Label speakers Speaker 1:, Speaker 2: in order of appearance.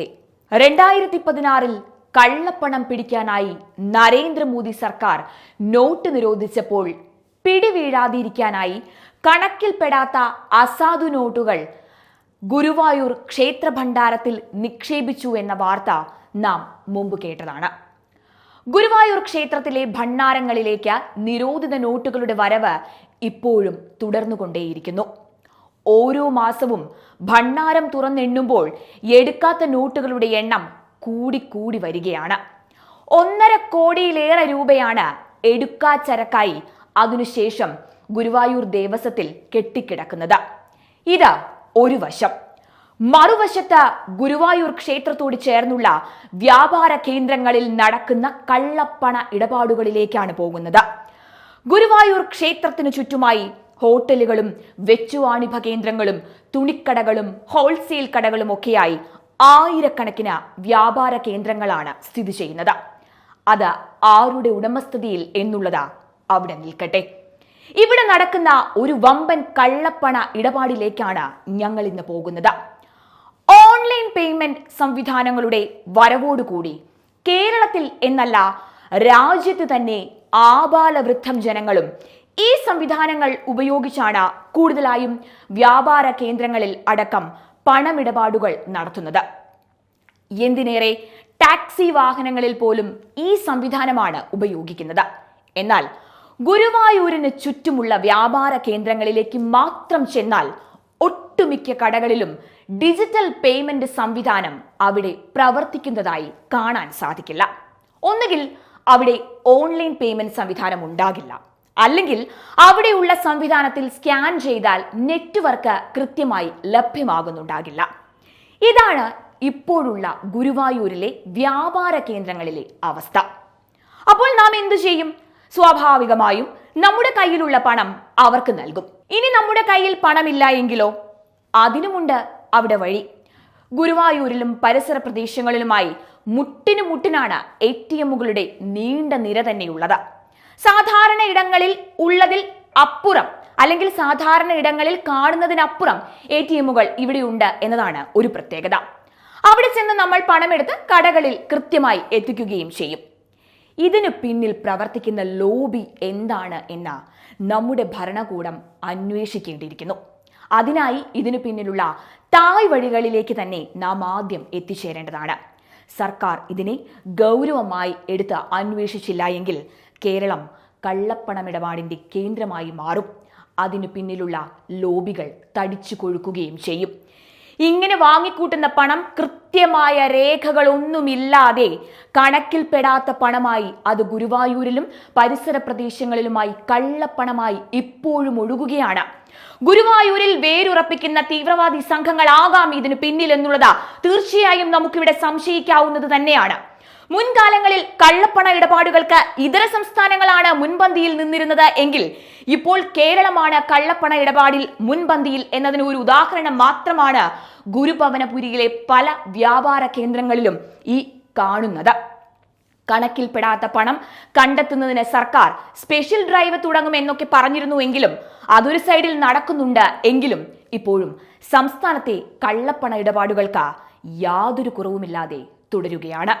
Speaker 1: നമസ്തേ. 2016 കള്ളപ്പണം പിടിക്കാനായി നരേന്ദ്രമോദി സർക്കാർ നോട്ട് നിരോധിച്ചപ്പോൾ പിടിവീഴാതിരിക്കാനായി കണക്കിൽപ്പെടാത്ത അസാധു നോട്ടുകൾ ഗുരുവായൂർ ക്ഷേത്ര ഭണ്ഡാരത്തിൽ നിക്ഷേപിച്ചു എന്ന വാർത്ത നാം മുമ്പ് കേട്ടതാണ്. ഗുരുവായൂർ ക്ഷേത്രത്തിലെ ഭണ്ഡാരങ്ങളിലേക്ക് നിരോധിത നോട്ടുകളുടെ വരവ് ഇപ്പോഴും തുടർന്നുകൊണ്ടേയിരിക്കുന്നു. ഓരോ മാസവും ഭണ്ഡാരം തുറന്നെണ്ണുമ്പോൾ എടുക്കാത്ത നോട്ടുകളുടെ എണ്ണം കൂടിക്കൂടി വരികയാണ്. 1.5 കോടിയിലേറെ രൂപയാണ് എടുക്കാച്ചരക്കായി അതിനുശേഷം ഗുരുവായൂർ ദേവസ്വത്തിൽ കെട്ടിക്കിടക്കുന്നത്. ഇത് ഒരു വശം. മറുവശത്ത് ഗുരുവായൂർ ക്ഷേത്രത്തോട് ചേർന്നുള്ള വ്യാപാര കേന്ദ്രങ്ങളിൽ നടക്കുന്ന കള്ളപ്പണ ഇടപാടുകളിലേക്കാണ് പോകുന്നത്. ഗുരുവായൂർ ക്ഷേത്രത്തിനു ചുറ്റുമായി ഹോട്ടലുകളും വെച്ചുവാണിഭ കേന്ദ്രങ്ങളും തുണിക്കടകളും ഹോൾസെയിൽ കടകളും ഒക്കെയായി ആയിരക്കണക്കിന് വ്യാപാര കേന്ദ്രങ്ങളാണ് സ്ഥിതി ചെയ്യുന്നത്. അത് ആരുടെ ഉടമസ്ഥതയിൽ എന്നുള്ളത് അവിടെ നിൽക്കട്ടെ. ഇവിടെ നടക്കുന്ന ഒരു വമ്പൻ കള്ളപ്പണ ഇടപാടിലേക്കാണ് ഞങ്ങൾ ഇന്ന് പോകുന്നത്. ഓൺലൈൻ പേയ്മെന്റ് സംവിധാനങ്ങളുടെ വരവോടുകൂടി കേരളത്തിൽ എന്നല്ല രാജ്യത്ത് തന്നെ ആബാലവൃദ്ധം ജനങ്ങളും ഈ സംവിധാനങ്ങൾ ഉപയോഗിച്ചാണ് കൂടുതലായും വ്യാപാര കേന്ദ്രങ്ങളിൽ അടക്കം പണമിടപാടുകൾ നടത്തുന്നത്. എന്തിനേറെ ടാക്സി വാഹനങ്ങളിൽ പോലും ഈ സംവിധാനമാണ് ഉപയോഗിക്കുന്നത്. എന്നാൽ ഗുരുവായൂരിന് ചുറ്റുമുള്ള വ്യാപാര കേന്ദ്രങ്ങളിലേക്ക് മാത്രം ചെന്നാൽ ഒട്ടുമിക്ക കടകളിലും ഡിജിറ്റൽ പേയ്മെന്റ് സംവിധാനം അവിടെ പ്രവർത്തിക്കുന്നതായി കാണാൻ സാധിക്കില്ല. ഒന്നുകിൽ അവിടെ ഓൺലൈൻ പേയ്മെന്റ് സംവിധാനം ഉണ്ടാകില്ല, അല്ലെങ്കിൽ അവിടെയുള്ള സംവിധാനത്തിൽ സ്കാൻ ചെയ്താൽ നെറ്റ്വർക്ക് കൃത്യമായി ലഭ്യമാകുന്നുണ്ടാകില്ല. ഇതാണ് ഇപ്പോഴുള്ള ഗുരുവായൂരിലെ വ്യാപാര കേന്ദ്രങ്ങളിലെ അവസ്ഥ. അപ്പോൾ നാം എന്തു ചെയ്യും? സ്വാഭാവികമായും നമ്മുടെ കയ്യിലുള്ള പണം അവർക്ക് നൽകും. ഇനി നമ്മുടെ കയ്യിൽ പണമില്ല എങ്കിലോ? അതിനുമുണ്ട് അവിടെ വഴി. ഗുരുവായൂരിലും പരിസര പ്രദേശങ്ങളിലുമായി മുട്ടിനാണ് ATMകളുടെ നീണ്ട നിര തന്നെയുള്ളത്. സാധാരണ ഇടങ്ങളിൽ ഉള്ളതിൽ അപ്പുറം, അല്ലെങ്കിൽ സാധാരണ ഇടങ്ങളിൽ കാണുന്നതിനപ്പുറം ATMകൾ ഇവിടെയുണ്ട് എന്നതാണ് ഒരു പ്രത്യേകത. അവിടെ ചെന്ന് നമ്മൾ പണമെടുത്ത് കടകളിൽ കൃത്യമായി എത്തിക്കുകയും ചെയ്യും. ഇതിനു പിന്നിൽ പ്രവർത്തിക്കുന്ന ലോബി എന്താണ് എന്ന് നമ്മുടെ ഭരണകൂടം അന്വേഷിക്കേണ്ടിയിരിക്കുന്നു. അതിനായി ഇതിനു പിന്നിലുള്ള തായ് വഴികളിലേക്ക് തന്നെ നാം ആദ്യം എത്തിച്ചേരേണ്ടതാണ്. സർക്കാർ ഇതിനെ ഗൗരവമായി എടുത്ത് അന്വേഷിച്ചില്ല എങ്കിൽ കേരളം കള്ളപ്പണമിടപാടിന്റെ കേന്ദ്രമായി മാറും. അതിനു പിന്നിലുള്ള ലോബികൾ തടിച്ചു കൊഴുക്കുകയും ചെയ്യും. ഇങ്ങനെ വാങ്ങിക്കൂട്ടുന്ന പണം കൃത്യമായ രേഖകളൊന്നുമില്ലാതെ കണക്കിൽപ്പെടാത്ത പണമായി അത് ഗുരുവായൂരിലും പരിസര പ്രദേശങ്ങളിലുമായി കള്ളപ്പണമായി ഇപ്പോഴും ഒഴുകുകയാണ്. ഗുരുവായൂരിൽ വേരുറപ്പിക്കുന്ന തീവ്രവാദി സംഘങ്ങളാകാം ഇതിനു പിന്നിൽ എന്നുള്ളത് തീർച്ചയായും നമുക്കിവിടെ സംശയിക്കാവുന്നത് തന്നെയാണ്. മുൻകാലങ്ങളിൽ കള്ളപ്പണ ഇടപാടുകൾക്ക് ഇതര സംസ്ഥാനങ്ങളാണ് മുൻപന്തിയിൽ നിന്നിരുന്നത് എങ്കിൽ ഇപ്പോൾ കേരളമാണ് കള്ളപ്പണ ഇടപാടിൽ മുൻപന്തിയിൽ എന്നതിന് ഒരു ഉദാഹരണം മാത്രമാണ് ഗുരുഭവനപുരിയിലെ പല വ്യാപാര കേന്ദ്രങ്ങളിലും ഈ കാണുന്നത്. കണക്കിൽപ്പെടാത്ത പണം കണ്ടെത്തുന്നതിന് സർക്കാർ സ്പെഷ്യൽ ഡ്രൈവ് തുടങ്ങുമെന്നൊക്കെ പറഞ്ഞിരുന്നുവെങ്കിലും അതൊരു സൈഡിൽ നടക്കുന്നുണ്ട് എങ്കിലും ഇപ്പോഴും സംസ്ഥാനത്തെ കള്ളപ്പണ ഇടപാടുകൾക്ക് യാതൊരു കുറവുമില്ലാതെ തുടരുകയാണ്.